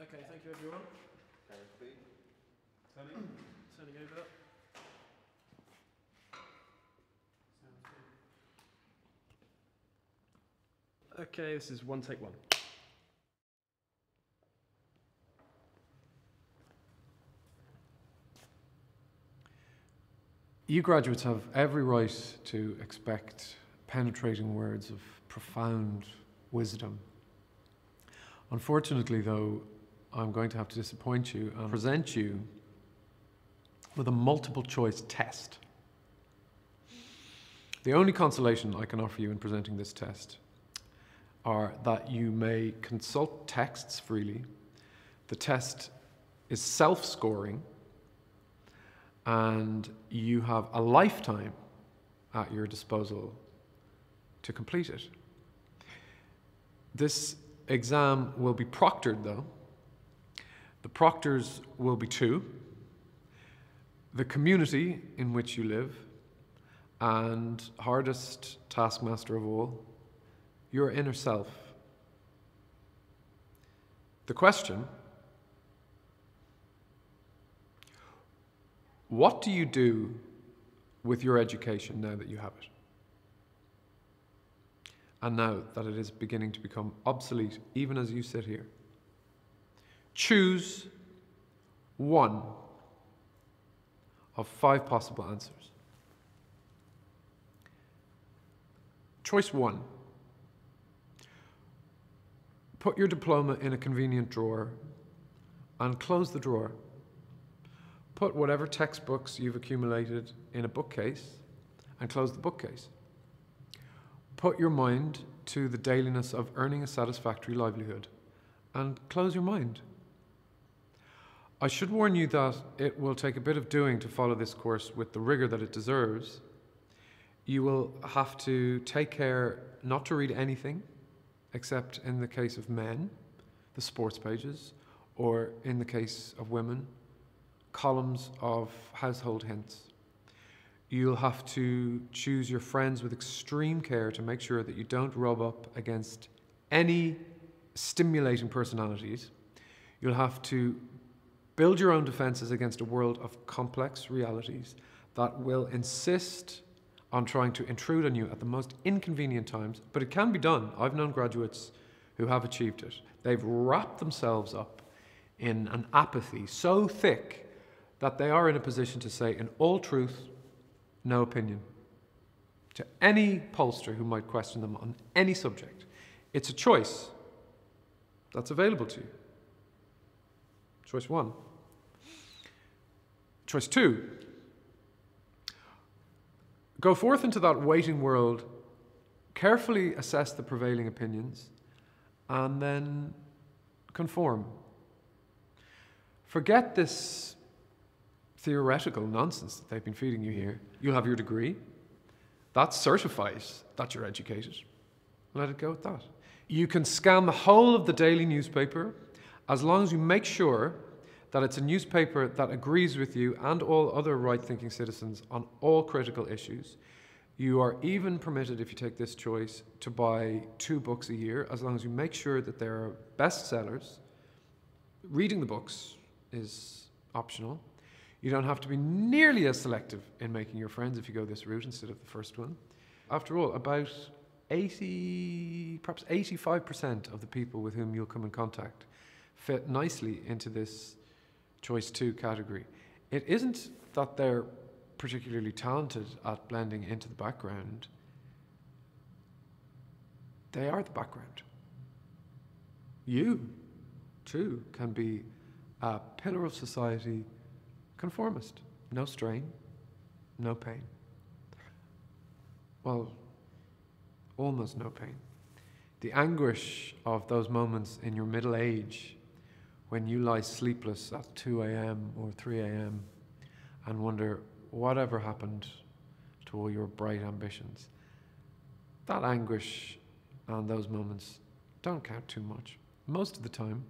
Okay, thank you everyone. Turning over. Okay, this is one take one. You graduates have every right to expect penetrating words of profound wisdom. Unfortunately, though, I'm going to have to disappoint you and present you with a multiple choice test. The only consolation I can offer you in presenting this test are that you may consult texts freely. The test is self-scoring, and you have a lifetime at your disposal to complete it. This exam will be proctored, though. The proctors will be two: the community in which you live, and hardest taskmaster of all, your inner self. The question: what do you do with your education now that you have it? And now that it is beginning to become obsolete, even as you sit here. Choose one of 5 possible answers. Choice 1. Put your diploma in a convenient drawer and close the drawer. Put whatever textbooks you've accumulated in a bookcase and close the bookcase. Put your mind to the dailiness of earning a satisfactory livelihood and close your mind. I should warn you that it will take a bit of doing to follow this course with the rigor that it deserves. You will have to take care not to read anything, except in the case of men, the sports pages, or in the case of women, columns of household hints. You'll have to choose your friends with extreme care to make sure that you don't rub up against any stimulating personalities. You'll have to build your own defenses against a world of complex realities that will insist on trying to intrude on you at the most inconvenient times, but it can be done. I've known graduates who have achieved it. They've wrapped themselves up in an apathy so thick that they are in a position to say, in all truth, no opinion, to any pollster who might question them on any subject. It's a choice that's available to you. Choice 1. Choice 2. Go forth into that waiting world, carefully assess the prevailing opinions, and then conform. Forget this theoretical nonsense that they've been feeding you here. You'll have your degree. That certifies that you're educated. Let it go at that. You can scan the whole of the daily newspaper as long as you make sure that it's a newspaper that agrees with you and all other right-thinking citizens on all critical issues. You are even permitted, if you take this choice, to buy 2 books a year, as long as you make sure that they're bestsellers. Reading the books is optional. You don't have to be nearly as selective in making your friends if you go this route instead of the first one. After all, about 80, perhaps 85% of the people with whom you'll come in contact fit nicely into this choice 2 category. It isn't that they're particularly talented at blending into the background. They are the background. You, too, can be a pillar of society, conformist. No strain, no pain. Well, almost no pain. The anguish of those moments in your middle age when you lie sleepless at 2 a.m. or 3 a.m. and wonder whatever happened to all your bright ambitions. That anguish and those moments don't count too much. Most of the time,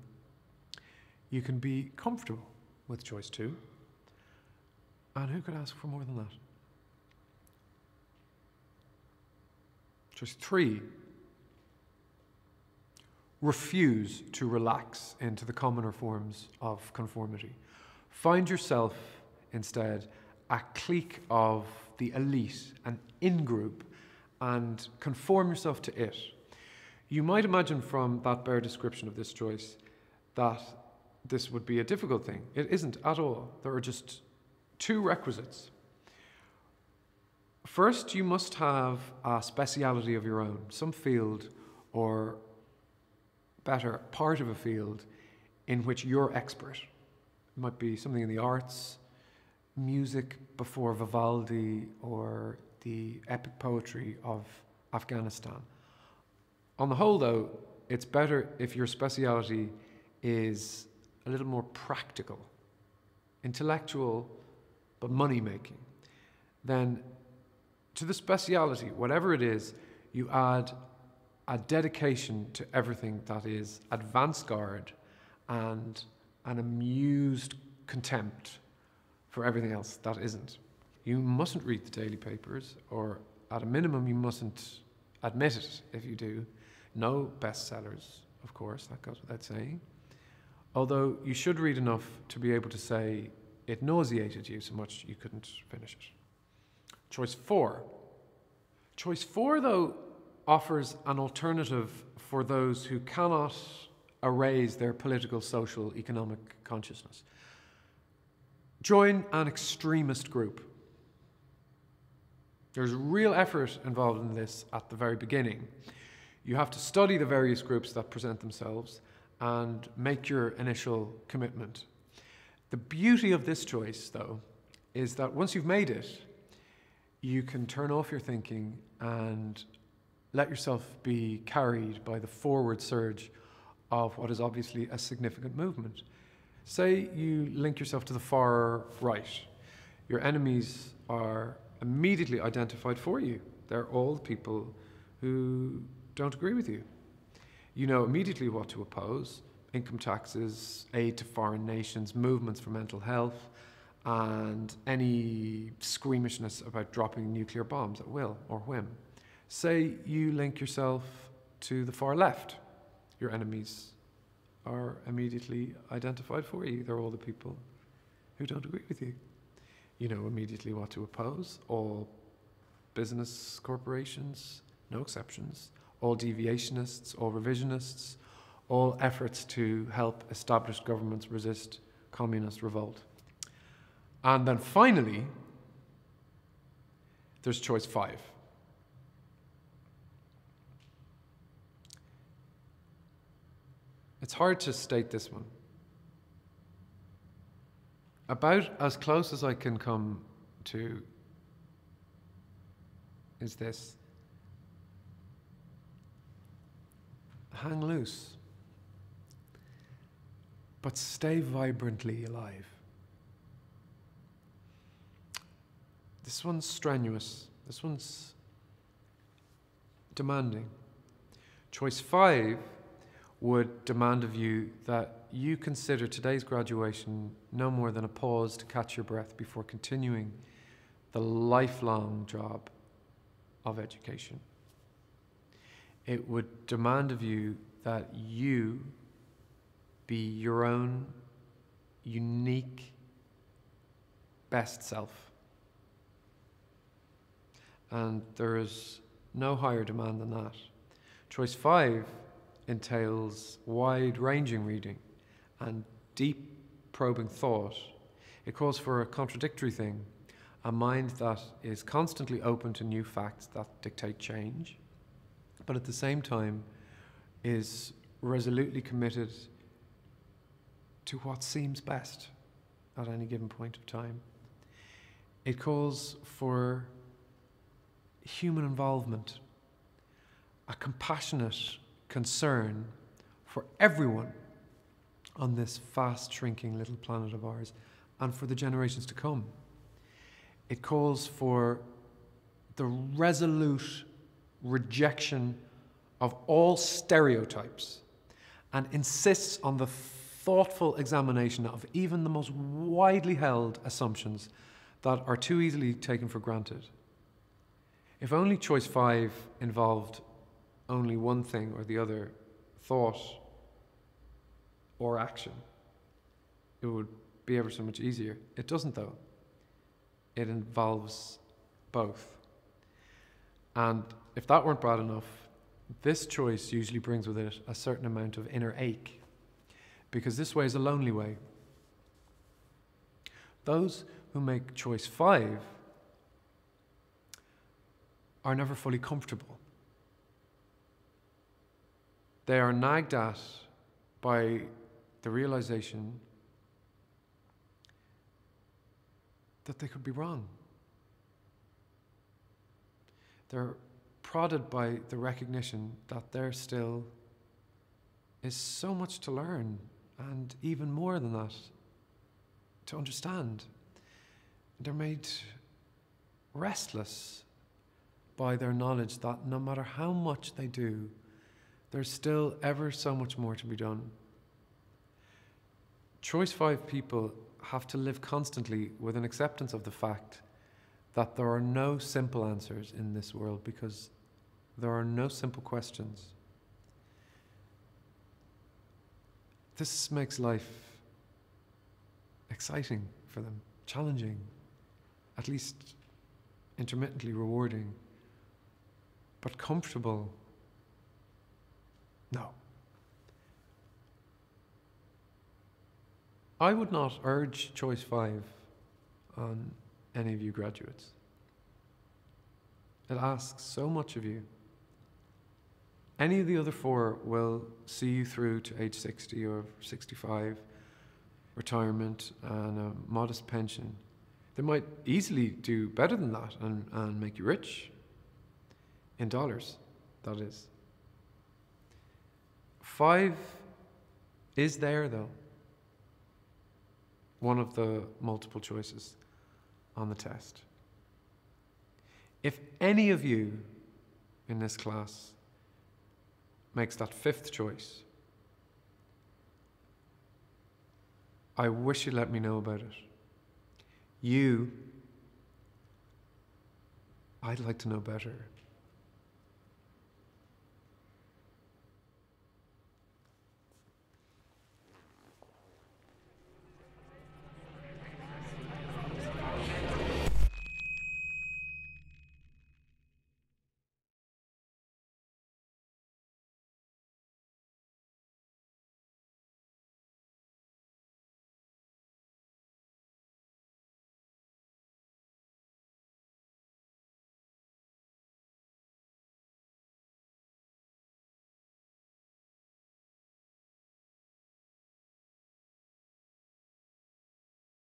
you can be comfortable with choice 2. And who could ask for more than that? Choice 3. refuse to relax into the commoner forms of conformity. Find yourself, instead, a clique of the elite, an in-group, and conform yourself to it. You might imagine from that bare description of this choice that this would be a difficult thing. It isn't at all. There are just two requisites. First, you must have a speciality of your own, some field, or better, part of a field in which you're expert. It might be something in the arts, music before Vivaldi, or the epic poetry of Afghanistan. On the whole, though, it's better if your speciality is a little more practical, intellectual, but money-making. Then to the speciality, whatever it is, you add a dedication to everything that is advance-guard and an amused contempt for everything else that isn't. You mustn't read the daily papers, or at a minimum you mustn't admit it if you do. No bestsellers, of course, that goes without saying. Although you should read enough to be able to say it nauseated you so much you couldn't finish it. Choice 4. Choice 4, though, offers an alternative for those who cannot erase their political, social, economic consciousness. Join an extremist group. There's real effort involved in this at the very beginning. You have to study the various groups that present themselves and make your initial commitment. The beauty of this choice, though, is that once you've made it, you can turn off your thinking and let yourself be carried by the forward surge of what is obviously a significant movement. Say you link yourself to the far right. Your enemies are immediately identified for you. They're all the people who don't agree with you. You know immediately what to oppose: income taxes, aid to foreign nations, movements for mental health, and any squeamishness about dropping nuclear bombs at will or whim. Say you link yourself to the far left. Your enemies are immediately identified for you. They're all the people who don't agree with you. You know immediately what to oppose: all business corporations, no exceptions, all deviationists, all revisionists, all efforts to help established governments resist communist revolt. And then finally, there's choice 5. It's hard to state this one. About as close as I can come to is this: hang loose, but stay vibrantly alive. This one's strenuous. This one's demanding. Choice 5 would demand of you that you consider today's graduation no more than a pause to catch your breath before continuing the lifelong job of education. It would demand of you that you be your own unique best self. And there is no higher demand than that. Choice 5 entails wide-ranging reading and deep probing thought. It calls for a contradictory thing: a mind that is constantly open to new facts that dictate change, but at the same time is resolutely committed to what seems best at any given point of time. It calls for human involvement, a compassionate concern for everyone on this fast shrinking little planet of ours and for the generations to come. It calls for the resolute rejection of all stereotypes and insists on the thoughtful examination of even the most widely held assumptions that are too easily taken for granted. If only choice 5 involved only one thing or the other thought or action, it would be ever so much easier. It doesn't, though. It involves both. And if that weren't bad enough, this choice usually brings with it a certain amount of inner ache, because this way is a lonely way. Those who make choice 5 are never fully comfortable. They are nagged at by the realization that they could be wrong. They're prodded by the recognition that there still is so much to learn, and even more than that, to understand. They're made restless by their knowledge that no matter how much they do, there's still ever so much more to be done. Choice 5 people have to live constantly with an acceptance of the fact that there are no simple answers in this world, because there are no simple questions. This makes life exciting for them, challenging, at least intermittently rewarding, but comfortable, no. I would not urge choice 5 on any of you graduates. It asks so much of you. Any of the other 4 will see you through to age 60 or 65, retirement and a modest pension. They might easily do better than that and make you rich. In dollars, that is. 5 is there, though. One of the multiple choices on the test. If any of you in this class makes that 5th choice, I wish you'd let me know about it. I'd like to know better.